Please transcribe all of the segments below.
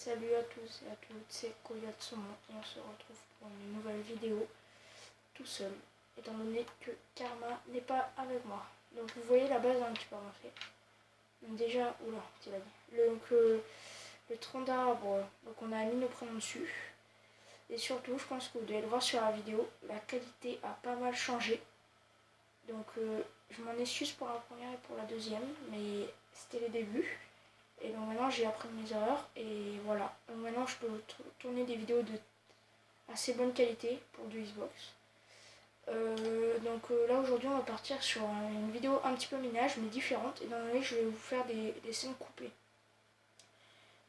Salut à tous et à toutes, c'est Koyatsumo et on se retrouve pour une nouvelle vidéo tout seul, étant donné que Karma n'est pas avec moi. Donc vous voyez la base un petit peu avancée. Donc déjà, oula, tu l'as dit. Le tronc d'arbre, donc on a mis nos prénoms dessus. Et surtout, je pense que vous devez le voir sur la vidéo, la qualité a pas mal changé. Donc je m'en excuse pour la première et pour la deuxième, mais c'était les débuts. Et donc maintenant j'ai appris mes erreurs et voilà. Donc maintenant je peux tourner des vidéos de assez bonne qualité pour du Xbox. Là aujourd'hui on va partir sur une vidéo un petit peu ménage mais différente. Et dans la je vais vous faire des scènes coupées.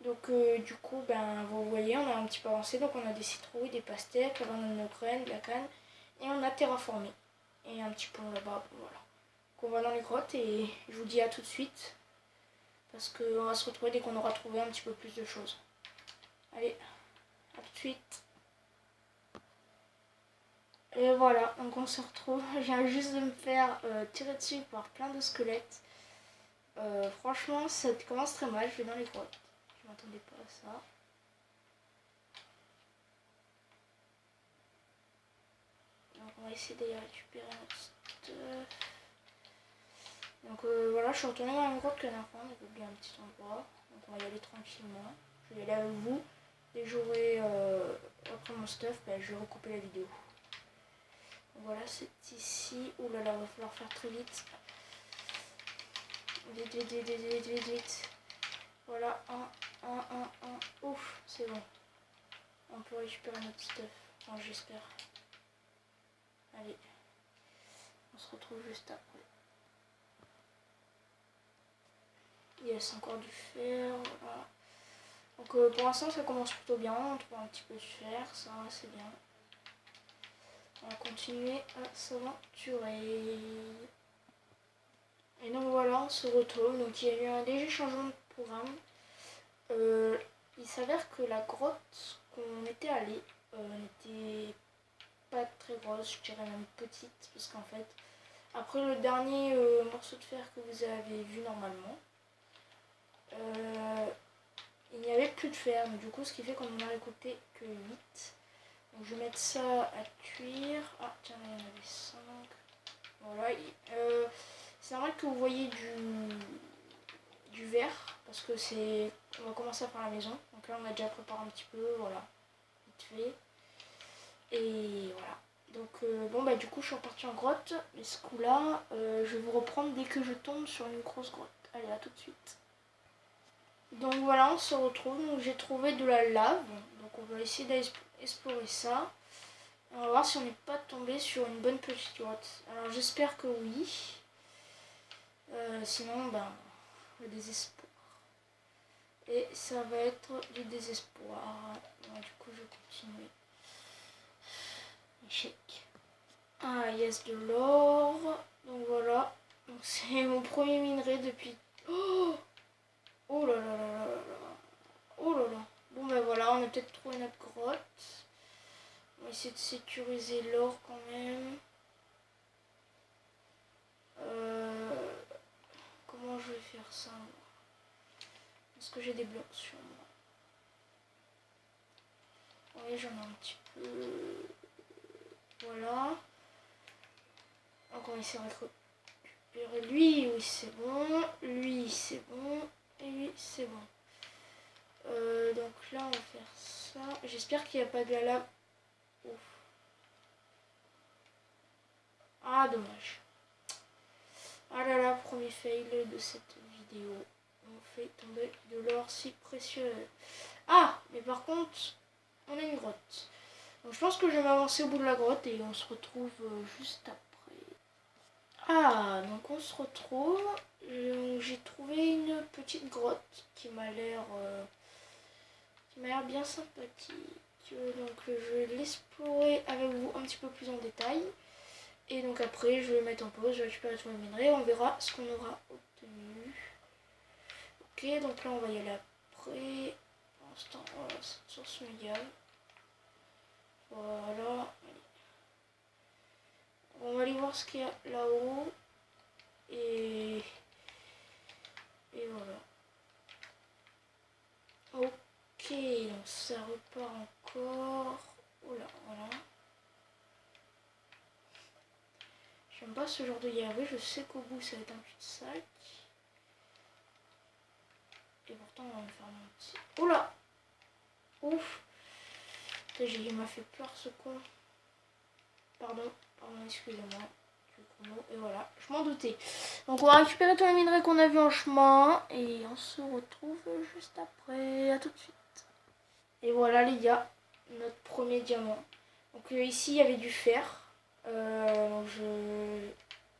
Donc du coup vous voyez on a un petit peu avancé. Donc on a des citrouilles, des pastèques, la banane de graines, de la canne. Et on a terraformé. Et un petit pont là-bas, voilà. Donc on va dans les grottes et je vous dis à tout de suite. Parce qu'on va se retrouver dès qu'on aura trouvé un petit peu plus de choses. Allez, à tout de suite. Et voilà, donc on se retrouve. Je viens juste de me faire tirer dessus par plein de squelettes. Franchement, ça commence très mal. Je vais dans les grottes. Je ne m'attendais pas à ça. Donc on va essayer d'aller récupérer notre stuff. Donc voilà, je suis retournée dans la grotte que dernière fois. On a oublié un petit endroit. Donc on va y aller tranquillement. Je vais y aller avec vous. Dès que j'aurai après mon stuff, je vais recouper la vidéo. Donc voilà, c'est ici. Ouh là là, il va falloir faire très vite. Vite, vite, vite, vite, vite, vite, vite. Voilà, un. Ouf, c'est bon. On peut récupérer notre stuff. Enfin, j'espère. Allez. On se retrouve juste après. Yes, encore du fer, voilà. Donc pour l'instant ça commence plutôt bien, on trouve un petit peu de fer, ça c'est bien. On va continuer à s'aventurer. Et donc voilà, on se retrouve, donc il y a eu un léger changement de programme. Il s'avère que la grotte qu'on était allé n'était pas très grosse, je dirais même petite, parce qu'en fait, après le dernier morceau de fer que vous avez vu normalement, il n'y avait plus de fer, mais du coup ce qui fait qu'on en a récolté que 8. Donc je vais mettre ça à cuire. Ah tiens, il y en avait 5. Voilà. C'est normal que vous voyez du vert, parce que c'est. On va commencer à faire la maison. Donc là on a déjà préparé un petit peu, voilà. Vite fait. Et voilà. Donc du coup je suis repartie en grotte. Et ce coup là, je vais vous reprendre dès que je tombe sur une grosse grotte. Allez, à tout de suite. Donc voilà, on se retrouve. Donc j'ai trouvé de la lave. Donc on va essayer d'explorer ça. On va voir si on n'est pas tombé sur une bonne petite grotte. Alors j'espère que oui. Sinon, le désespoir. Et ça va être du désespoir. Bon, du coup, je vais continuer. Échec. Ah, yes, de l'or. Donc voilà. Donc c'est mon premier minerai depuis... Oh, oh là là là là là là. Oh là là. Bon voilà, on a peut-être trouvé notre grotte. On va essayer de sécuriser l'or quand même. Comment je vais faire ça? Est-ce que j'ai des blocs sur moi? Oui, j'en ai un petit peu. Voilà. Donc on va essayer de récupérer lui. Oui, c'est bon. Lui, c'est bon. Et lui, c'est bon. Donc là, on va faire ça. J'espère qu'il n'y a pas de la lave. Ouf. Ah, dommage. Ah là là, premier fail de cette vidéo. On fait tomber de l'or si précieux. Ah, mais par contre, on a une grotte. Donc je pense que je vais m'avancer au bout de la grotte et on se retrouve juste après. Ah, donc on se retrouve. J'ai trouvé une petite grotte qui m'a l'air bien sympathique. Donc je vais l'explorer avec vous un petit peu plus en détail. Et donc après, je vais mettre en pause, je vais récupérer tous mes minerais, on verra ce qu'on aura obtenu. Ok, donc là on va y aller après. Pour l'instant, voilà, cette source médiane. Voilà. On va aller voir ce qu'il y a là-haut. Et voilà. Ok, ça repart encore. Oula, voilà. J'aime pas ce genre de gavé, je sais qu'au bout ça va être un cul-de-sac. Et pourtant on va me faire mon petit... Oula. Ouf. Il m'a fait peur ce con. Pardon, excusez-moi. Et voilà, je m'en doutais. Donc on va récupérer tous les minerais qu'on a vus en chemin. Et on se retrouve juste après. À tout de suite. Et voilà les gars, notre premier diamant. Donc ici il y avait du fer.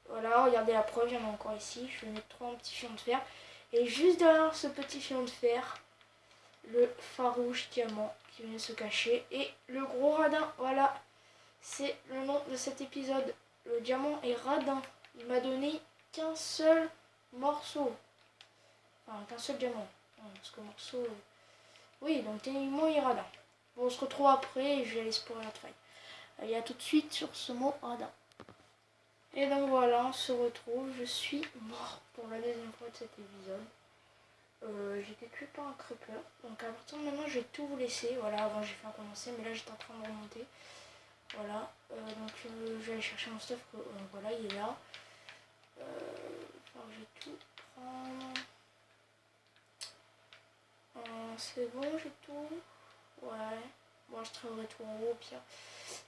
Voilà, regardez la preuve, il y en a encore ici. Je vais mettre 3 petits filons de fer. Et juste derrière ce petit filon de fer, le farouche diamant qui vient se cacher. Et le gros radin, voilà. C'est le nom de cet épisode. Le diamant est radin. Il m'a donné qu'un seul morceau. Enfin, qu'un seul diamant. Non, parce que morceau... Oui, donc techniquement il est radin. Bon, on se retrouve après et je vais aller explorer notre faille. Allez, à tout de suite sur ce mot radin. Et donc voilà, on se retrouve. Je suis mort pour la deuxième fois de cet épisode. J'étais tué par un creeper. Donc à partir de maintenant, je vais tout vous laisser. Voilà, avant j'ai fait un condensé, mais là j'étais en train de remonter. Voilà, donc je vais aller chercher mon stuff. Voilà, il est là. Alors, je vais tout prendre. C'est bon, j'ai tout. Ouais. Bon, je trouverai tout en haut au pire.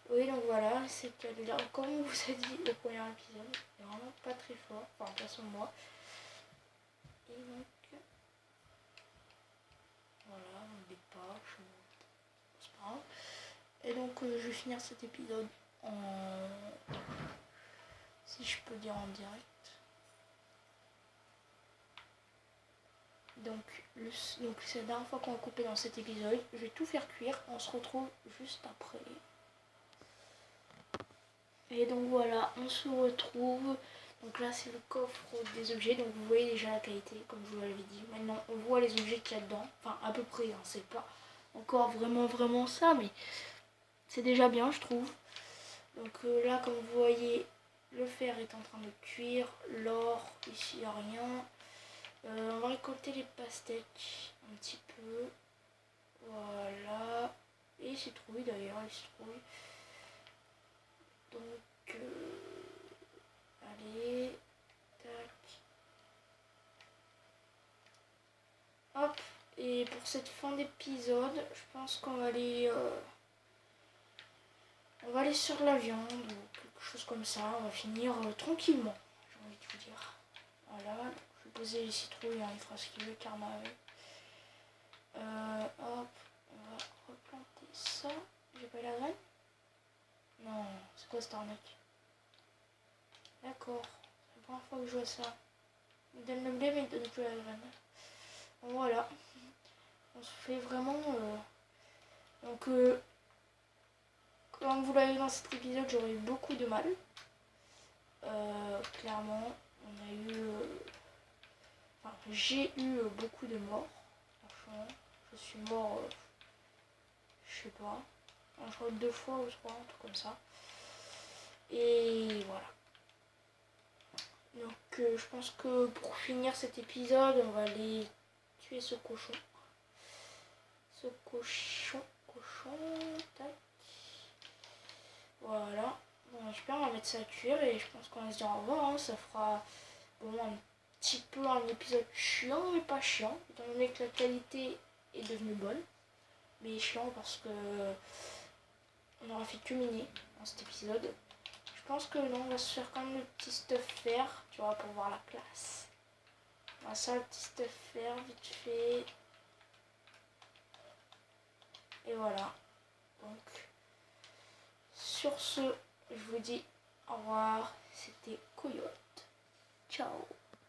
Oui, donc voilà, c'est là. Comme on vous a dit au premier épisode, c'est vraiment pas très fort. Enfin, pas sur moi. Et donc, voilà, on ne pas. C'est pas grave. Et donc, je vais finir cet épisode en. Si je peux dire en direct. Donc c'est la dernière fois qu'on va couper dans cet épisode. Je vais tout faire cuire. On se retrouve juste après. Et donc voilà, on se retrouve. Donc là c'est le coffre des objets. Donc vous voyez déjà la qualité, comme je vous l'avais dit. Maintenant on voit les objets qu'il y a dedans. Enfin à peu près, hein. C'est pas encore vraiment ça, mais c'est déjà bien je trouve. Donc là comme vous voyez, le fer est en train de cuire. L'or, ici il n'y a rien. On va récolter les pastèques un petit peu. Voilà. Et citrouille d'ailleurs, les citrouilles. Donc, allez. Tac. Hop. Et pour cette fin d'épisode, je pense qu'on va aller... on va aller sur la viande ou quelque chose comme ça. On va finir tranquillement, j'ai envie de vous dire. Voilà. Je vais poser les citrouilles, hein, il fera ce qu'il veut, karma avec. Hop, on va replanter ça. J'ai pas eu la graine? Non, c'est quoi cette arnaque? D'accord, c'est la première fois que je vois ça. Il donne le blé mais il donne plus la graine. Bon, voilà, on se fait vraiment... Donc, comme vous l'avez vu dans cet épisode, j'aurais eu beaucoup de mal. Clairement, on a eu... Enfin, j'ai eu beaucoup de morts. Franchement, je suis mort... je sais pas. Je crois 2 fois ou 3, un truc comme ça. Et voilà. Donc je pense que pour finir cet épisode, on va aller tuer ce cochon. Tac. Voilà. Bon, j'espère on va mettre ça à cuire et je pense qu'on va se dire au revoir. Hein. Ça fera bon, un petit peu un épisode chiant, mais pas chiant. Étant donné que la qualité est devenue bonne. Mais chiant parce que on aura fait que miner dans cet épisode. Je pense que non, on va se faire quand même le petit stuff fer, tu vois, pour voir la classe. On va se faire le petit stuff fer, vite fait. Et voilà. Donc, sur ce, je vous dis au revoir. C'était Coyote. Ciao.